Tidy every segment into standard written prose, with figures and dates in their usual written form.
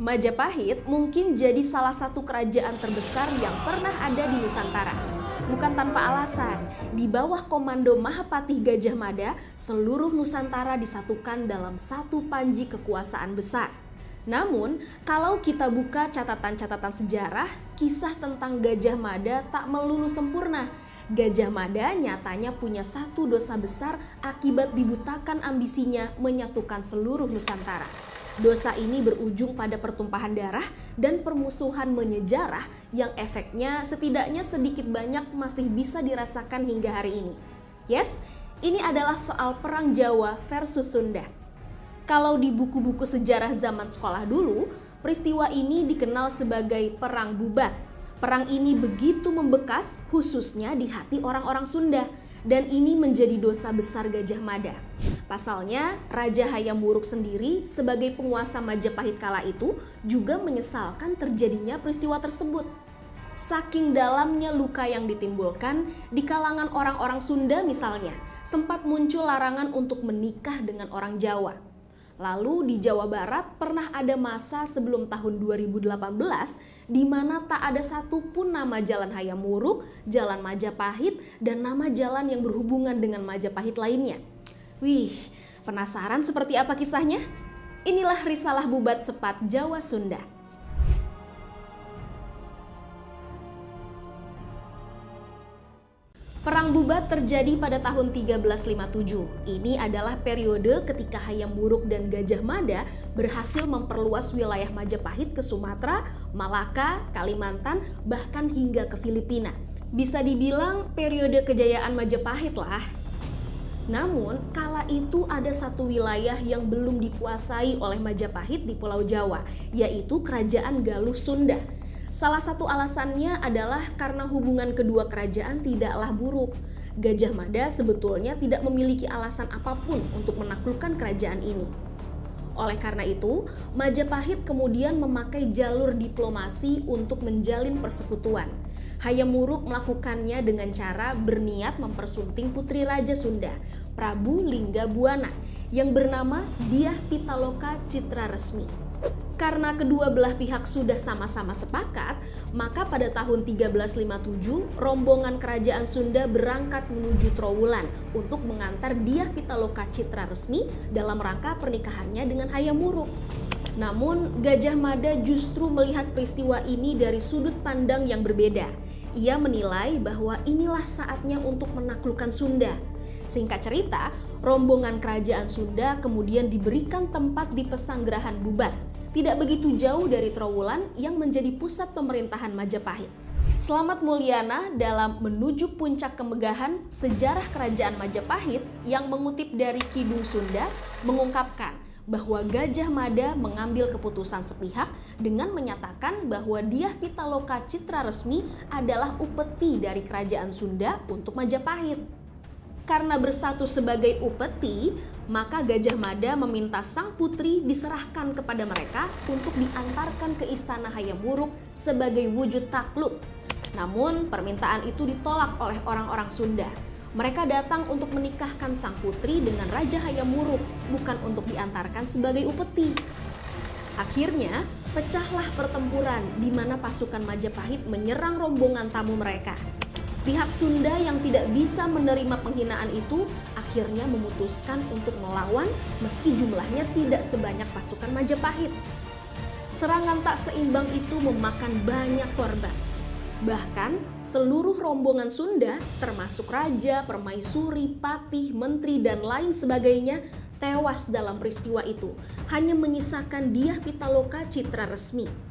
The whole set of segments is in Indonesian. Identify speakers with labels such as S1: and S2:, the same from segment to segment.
S1: Majapahit mungkin jadi salah satu kerajaan terbesar yang pernah ada di Nusantara. Bukan tanpa alasan, di bawah komando Mahapatih Gajah Mada, seluruh Nusantara disatukan dalam satu panji kekuasaan besar. Namun, kalau kita buka catatan-catatan sejarah, kisah tentang Gajah Mada tak melulu sempurna. Gajah Mada nyatanya punya satu dosa besar akibat dibutakan ambisinya menyatukan seluruh Nusantara. Dosa ini berujung pada pertumpahan darah dan permusuhan menyejarah yang efeknya setidaknya sedikit banyak masih bisa dirasakan hingga hari ini. Yes, ini adalah soal Perang Jawa versus Sunda. Kalau di buku-buku sejarah zaman sekolah dulu, peristiwa ini dikenal sebagai Perang Bubat. Perang ini begitu membekas khususnya di hati orang-orang Sunda. Dan ini menjadi dosa besar Gajah Mada. Pasalnya, Raja Hayam Wuruk sendiri sebagai penguasa Majapahit kala itu juga menyesalkan terjadinya peristiwa tersebut. Saking dalamnya luka yang ditimbulkan, di kalangan orang-orang Sunda misalnya, sempat muncul larangan untuk menikah dengan orang Jawa. Lalu di Jawa Barat pernah ada masa sebelum tahun 2018 di mana tak ada satupun nama Jalan Hayam Wuruk, Jalan Majapahit, dan nama jalan yang berhubungan dengan Majapahit lainnya. Wih, penasaran seperti apa kisahnya? Inilah Risalah Bubat Sepat Jawa Sunda. Perang Bubat terjadi pada tahun 1357. Ini adalah periode ketika Hayam Wuruk dan Gajah Mada berhasil memperluas wilayah Majapahit ke Sumatera, Malaka, Kalimantan, bahkan hingga ke Filipina. Bisa dibilang periode kejayaan Majapahit lah. Namun, kala itu ada satu wilayah yang belum dikuasai oleh Majapahit di Pulau Jawa, yaitu Kerajaan Galuh Sunda. Salah satu alasannya adalah karena hubungan kedua kerajaan tidaklah buruk. Gajah Mada sebetulnya tidak memiliki alasan apapun untuk menaklukkan kerajaan ini. Oleh karena itu, Majapahit kemudian memakai jalur diplomasi untuk menjalin persekutuan. Hayam Wuruk melakukannya dengan cara berniat mempersunting putri Raja Sunda, Prabu Linggabuana, yang bernama Dyah Pitaloka Citra Resmi. Karena kedua belah pihak sudah sama-sama sepakat, maka pada tahun 1357 rombongan kerajaan Sunda berangkat menuju Trowulan untuk mengantar Dyah Pitaloka Citra Resmi dalam rangka pernikahannya dengan Hayam Wuruk. Namun Gajah Mada justru melihat peristiwa ini dari sudut pandang yang berbeda. Ia menilai bahwa inilah saatnya untuk menaklukkan Sunda. Singkat cerita, rombongan kerajaan Sunda kemudian diberikan tempat di Pesanggerahan Bubat, tidak begitu jauh dari Trowulan yang menjadi pusat pemerintahan Majapahit. Slamet Mulyana dalam Menuju Puncak Kemegahan Sejarah Kerajaan Majapahit yang mengutip dari Kidung Sunda mengungkapkan bahwa Gajah Mada mengambil keputusan sepihak dengan menyatakan bahwa Dyah Pitaloka Citra Resmi adalah upeti dari kerajaan Sunda untuk Majapahit. Karena berstatus sebagai upeti, maka Gajah Mada meminta sang putri diserahkan kepada mereka untuk diantarkan ke istana Hayam Wuruk sebagai wujud takluk. Namun permintaan itu ditolak oleh orang-orang Sunda. Mereka datang untuk menikahkan sang putri dengan Raja Hayam Wuruk, bukan untuk diantarkan sebagai upeti. Akhirnya, pecahlah pertempuran di mana pasukan Majapahit menyerang rombongan tamu mereka. Pihak Sunda yang tidak bisa menerima penghinaan itu akhirnya memutuskan untuk melawan meski jumlahnya tidak sebanyak pasukan Majapahit. Serangan tak seimbang itu memakan banyak korban. Bahkan seluruh rombongan Sunda termasuk raja, permaisuri, patih, menteri dan lain sebagainya tewas dalam peristiwa itu. Hanya menyisakan Dyah Pitaloka Citra Resmi.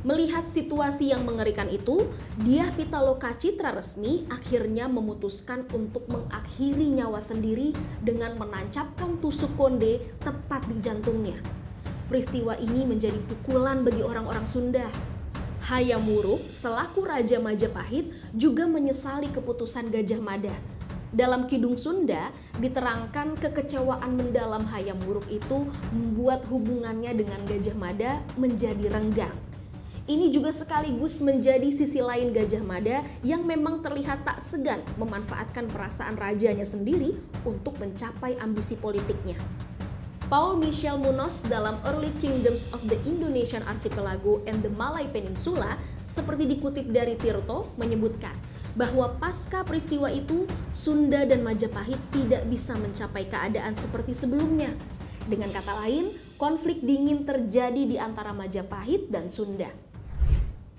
S1: Melihat situasi yang mengerikan itu, Dyah Pitaloka Citra Resmi akhirnya memutuskan untuk mengakhiri nyawa sendiri dengan menancapkan tusuk konde tepat di jantungnya. Peristiwa ini menjadi pukulan bagi orang-orang Sunda. Hayam Wuruk selaku Raja Majapahit juga menyesali keputusan Gajah Mada. Dalam Kidung Sunda diterangkan kekecewaan mendalam Hayam Wuruk itu membuat hubungannya dengan Gajah Mada menjadi renggang. Ini juga sekaligus menjadi sisi lain Gajah Mada yang memang terlihat tak segan memanfaatkan perasaan rajanya sendiri untuk mencapai ambisi politiknya. Paul Michel Munoz dalam Early Kingdoms of the Indonesian Archipelago and the Malay Peninsula, seperti dikutip dari Tirto, menyebutkan bahwa pasca peristiwa itu, Sunda dan Majapahit tidak bisa mencapai keadaan seperti sebelumnya. Dengan kata lain, konflik dingin terjadi di antara Majapahit dan Sunda.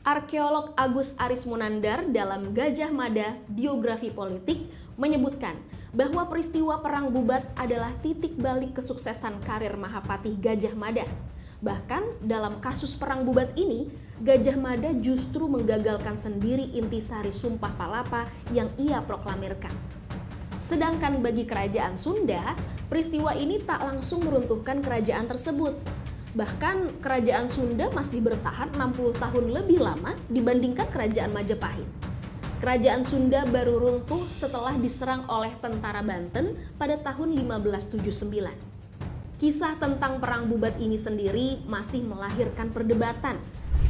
S1: Arkeolog Agus Aris Munandar dalam Gajah Mada, Biografi Politik, menyebutkan bahwa peristiwa Perang Bubat adalah titik balik kesuksesan karir Mahapatih Gajah Mada. Bahkan dalam kasus Perang Bubat ini, Gajah Mada justru menggagalkan sendiri intisari Sumpah Palapa yang ia proklamirkan. Sedangkan bagi kerajaan Sunda, peristiwa ini tak langsung meruntuhkan kerajaan tersebut. Bahkan kerajaan Sunda masih bertahan 60 tahun lebih lama dibandingkan kerajaan Majapahit. Kerajaan Sunda baru runtuh setelah diserang oleh tentara Banten pada tahun 1579. Kisah tentang Perang Bubat ini sendiri masih melahirkan perdebatan.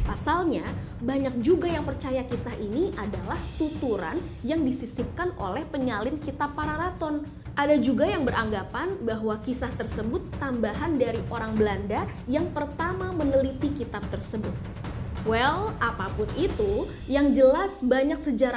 S1: Pasalnya, banyak juga yang percaya kisah ini adalah tuturan yang disisipkan oleh penyalin kitab Pararaton. Ada juga yang beranggapan bahwa kisah tersebut tambahan dari orang Belanda yang pertama meneliti kitab tersebut. Well, apapun itu, yang jelas banyak sejarah